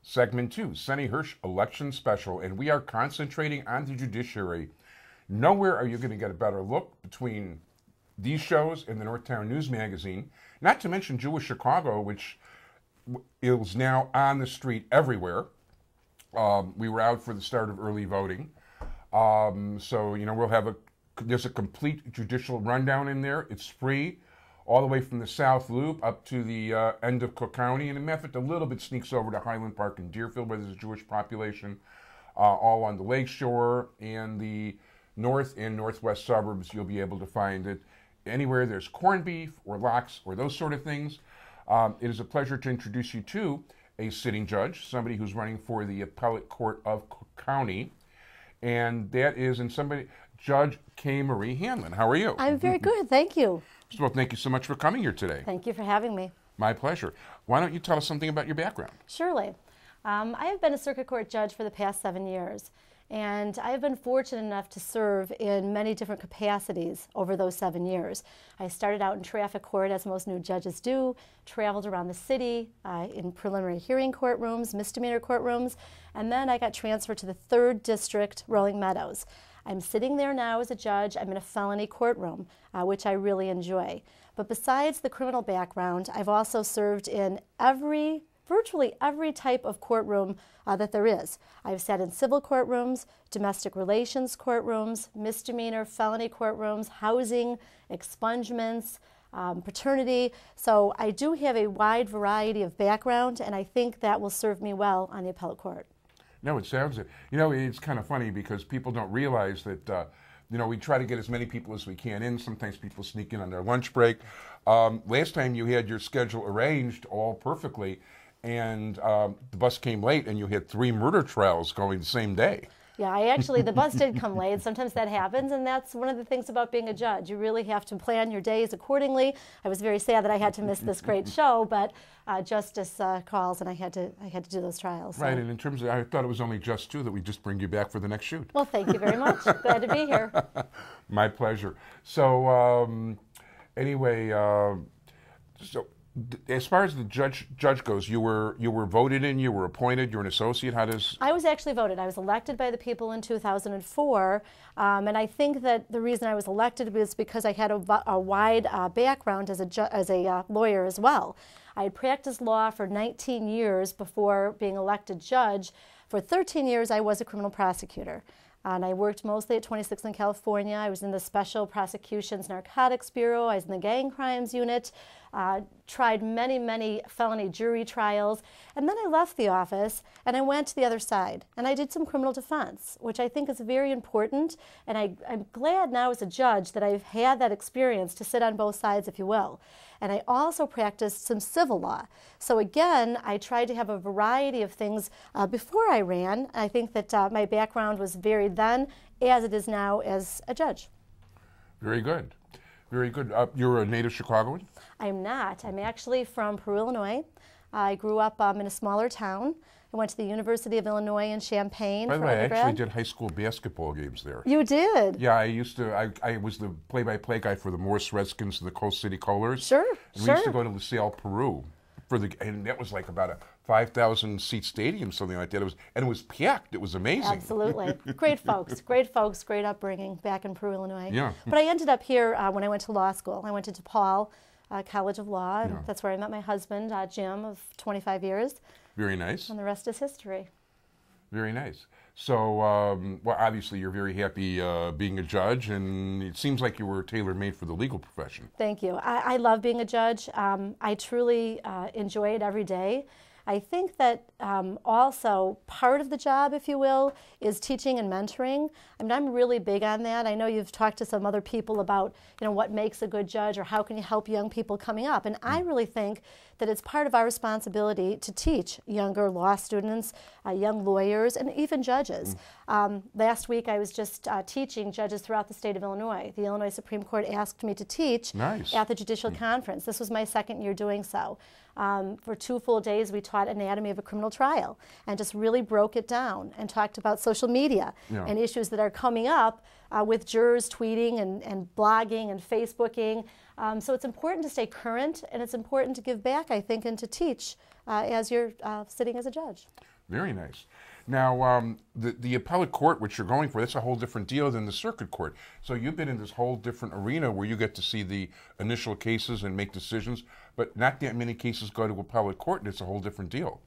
Segment 2, Sunny Hirsch Election Special, and we are concentrating on the judiciary. Nowhere are you going to get a better look between these shows and the Northtown News Magazine, not to mention Jewish Chicago, which is now on the street everywhere. We were out for the start of early voting. So, we'll have there's a complete judicial rundown in there. It's free, all the way from the South Loop up to the end of Cook County. And in fact, a little bit sneaks over to Highland Park and Deerfield, where there's a Jewish population, all on the Lake Shore and the north and northwest suburbs. You'll be able to find it anywhere there's corned beef or lox or those sort of things. It is a pleasure to introduce you to a sitting judge, somebody who's running for the Appellate Court of Cook County, and that is Judge Kay Marie Hanlon. How are you? I'm very good, thank you. First of all, thank you so much for coming here today. Thank you for having me. My pleasure. Why don't you tell us something about your background? Surely. I have been a circuit court judge for the past 7 years, and I have been fortunate enough to serve in many different capacities over those 7 years. I started out in traffic court, as most new judges do, traveled around the city in preliminary hearing courtrooms, misdemeanor courtrooms, and then I got transferred to the 3rd District, Rolling Meadows. I'm sitting there now as a judge. I'm in a felony courtroom, which I really enjoy. But besides the criminal background, I've also served in virtually every type of courtroom that there is. I've sat in civil courtrooms, domestic relations courtrooms, misdemeanor, felony courtrooms, housing, expungements, paternity. So I do have a wide variety of background, and I think that will serve me well on the appellate court. No, it sounds it. It's kind of funny because people don't realize that, we try to get as many people as we can in. Sometimes people sneak in on their lunch break. Last time you had your schedule arranged all perfectly, and the bus came late, and you had 3 murder trials going the same day. Yeah, the bus did come late. Sometimes that happens, and that's one of the things about being a judge. You really have to plan your days accordingly. I was very sad that I had to miss this great show, but justice calls, and I had to do those trials. So. Right, and in terms of, I thought it was only just too that we just bring you back for the next shoot. Well, thank you very much. Glad to be here. My pleasure. So, anyway, as far as the judge goes, you were voted in, you were appointed, you're an associate. How does? I was actually voted. I was elected by the people in 2004, and I think that the reason I was elected was because I had a wide background as a lawyer as well. I had practiced law for 19 years before being elected judge. For 13 years, I was a criminal prosecutor. And I worked mostly at 26th in California. I was in the Special Prosecutions Narcotics Bureau. I was in the Gang Crimes Unit, tried many felony jury trials. And then I left the office and I went to the other side. And I did some criminal defense, which I think is very important. And I'm glad now as a judge that I've had that experience to sit on both sides, if you will. And I also practiced some civil law. So again, I tried to have a variety of things before I ran. I think that my background was varied then, as it is now as a judge. Very good. Very good. You're a native Chicagoan? I'm not. I'm actually from Peru, Illinois. I grew up in a smaller town. I went to the University of Illinois in Champaign. By the way, I actually did high school basketball games there. You did? Yeah, I used to. I was the play-by-play guy for the Morris Redskins and the Coast City Colors. Sure, and we used to go to LaSalle, Peru, and that was like about a 5,000 seat stadium, something like that. It was packed. It was amazing. Absolutely, great folks, great upbringing back in Peru, Illinois. Yeah. But I ended up here when I went to law school. I went to DePaul College of Law, and that's where I met my husband, Jim, of 25 years. Very nice. And the rest is history. Very nice. So, well, obviously you're very happy being a judge, and it seems like you were tailor-made for the legal profession. Thank you. I love being a judge. I truly enjoy it every day. I think that also part of the job, if you will, is teaching and mentoring. I mean, I'm really big on that. I know you've talked to some other people about, what makes a good judge or how can you help young people coming up. And I really think that it's part of our responsibility to teach younger law students, young lawyers, and even judges. Last week I was just teaching judges throughout the state of Illinois. The Illinois Supreme Court asked me to teach at the Judicial Conference. This was my second year doing so. For 2 full days we taught anatomy of a criminal trial and just really broke it down and talked about social media and issues that are coming up with jurors tweeting and blogging and Facebooking. So it's important to stay current, and it's important to give back, I think, and to teach as you're sitting as a judge. Very nice. Now, the appellate court, which you're going for, that's a whole different deal than the circuit court. So you've been in this whole different arena where you get to see the initial cases and make decisions, but not that many cases go to appellate court, and it's a whole different deal.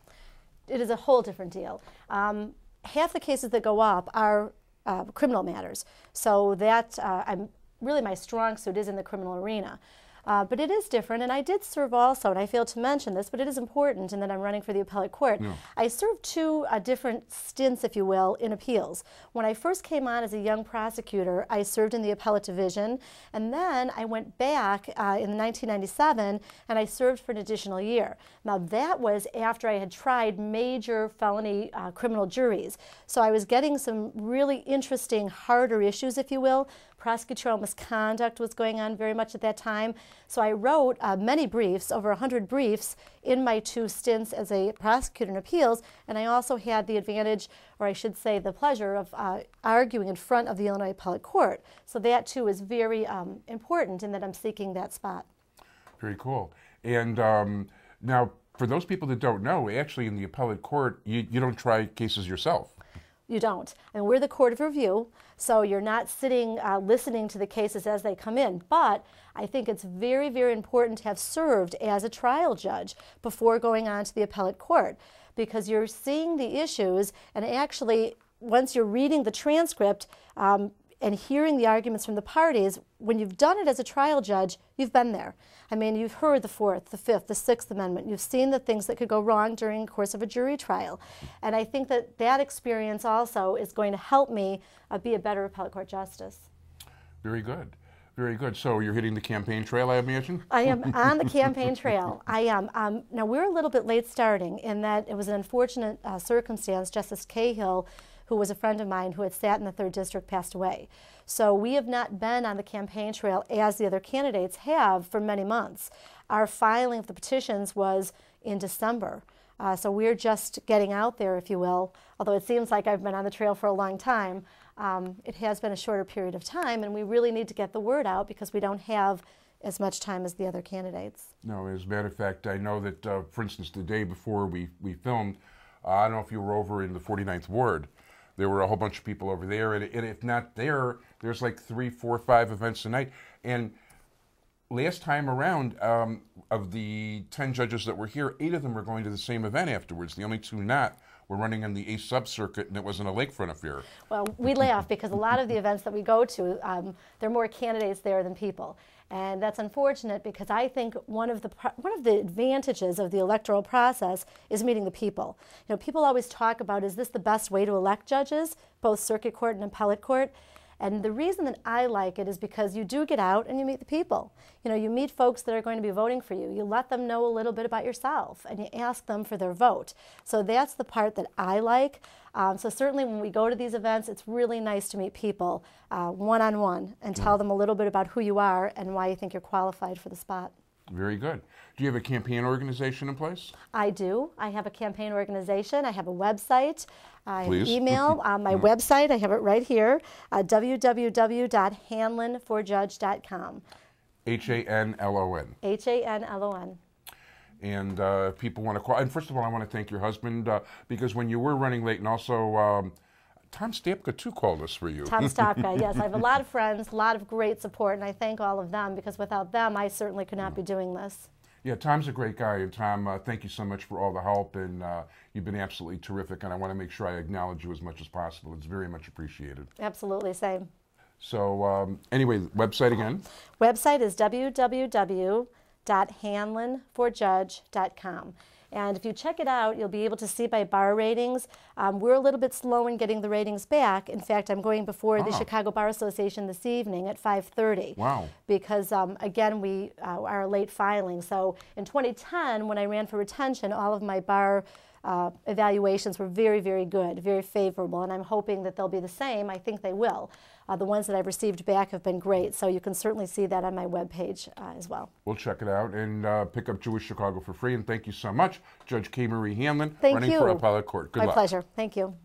It is a whole different deal. Half the cases that go up are criminal matters. So that really my strong suit is in the criminal arena. But it is different, and I did serve also, and I failed to mention this, but it is important in that I'm running for the appellate court. Yeah. I served two different stints, if you will, in appeals. When I first came on as a young prosecutor, I served in the appellate division, and then I went back in 1997, and I served for an additional year. Now that was after I had tried major felony criminal juries. So I was getting some really interesting, harder issues, if you will. Prosecutorial misconduct was going on very much at that time. So I wrote many briefs, over 100 briefs, in my two stints as a prosecutor in appeals, and I also had the advantage, or I should say the pleasure, of arguing in front of the Illinois Appellate Court. So that too is very important in that I'm seeking that spot. Very cool. And now, for those people that don't know, actually in the appellate court, you don't try cases yourself. You don't. And we're the court of review, so you're not sitting listening to the cases as they come in. But I think it's very, very important to have served as a trial judge before going on to the appellate court, because you're seeing the issues, and actually, once you're reading the transcript and hearing the arguments from the parties, when you've done it as a trial judge, you've been there. I mean, you've heard the Fourth, the Fifth, the Sixth Amendment. You've seen the things that could go wrong during the course of a jury trial. And I think that that experience also is going to help me be a better appellate court justice. Very good. Very good. So you're hitting the campaign trail, I imagine? I am on the campaign trail. I am. Now, we're a little bit late starting in that it was an unfortunate circumstance. Justice Cahill, who was a friend of mine who had sat in the 3rd District, passed away. So we have not been on the campaign trail as the other candidates have for many months. Our filing of the petitions was in December. So we're just getting out there, if you will. Although it seems like I've been on the trail for a long time, it has been a shorter period of time, and we really need to get the word out because we don't have as much time as the other candidates. No, as a matter of fact, I know that, for instance, the day before we filmed, I don't know if you were over in the 49th Ward. There were a whole bunch of people over there, and if not there, there's like 3, 4, 5 events a night. And last time around, of the 10 judges that were here, 8 of them were going to the same event afterwards. The only 2 not were running on the A sub-circuit, and it wasn't a lakefront affair. Well, we laugh because a lot of the events that we go to, there are more candidates there than people. And that's unfortunate because I think one of the advantages of the electoral process is meeting the people. You know, people always talk about, is this the best way to elect judges, both circuit court and appellate court? And the reason that I like it is because you do get out and you meet the people. You know, you meet folks that are going to be voting for you. You let them know a little bit about yourself and you ask them for their vote. So that's the part that I like. So certainly when we go to these events, it's really nice to meet people one-on-one and tell them a little bit about who you are and why you think you're qualified for the spot. Very good. Do you have a campaign organization in place? I do. I have a campaign organization. I have a website. I have email. My website, I have it right here, www.hanlonforjudge.com. Hanlon. Hanlon. And if people want to call, and first of all, I want to thank your husband because when you were running late, and also Tom Stapka too called us for you. Tom Stapka, yes. I have a lot of friends, a lot of great support, and I thank all of them because without them, I certainly could not be doing this. Yeah, Tom's a great guy, and Tom, thank you so much for all the help, and you've been absolutely terrific, and I want to make sure I acknowledge you as much as possible. It's very much appreciated. Absolutely, same. So anyway, website again? Website is www.hanlonforjudge.com. And if you check it out, you'll be able to see by bar ratings. We're a little bit slow in getting the ratings back. In fact, I'm going before the Chicago Bar Association this evening at 5:30. Wow. Because, again, we are late filing. So in 2010, when I ran for retention, all of my bar evaluations were very, very good, very favorable. And I'm hoping that they'll be the same. I think they will. The ones that I've received back have been great, so you can certainly see that on my webpage as well. We'll check it out and pick up Jewish Chicago for free. And thank you so much, Judge Kay Marie Hanlon, running for appellate court. Good luck. My pleasure. Thank you.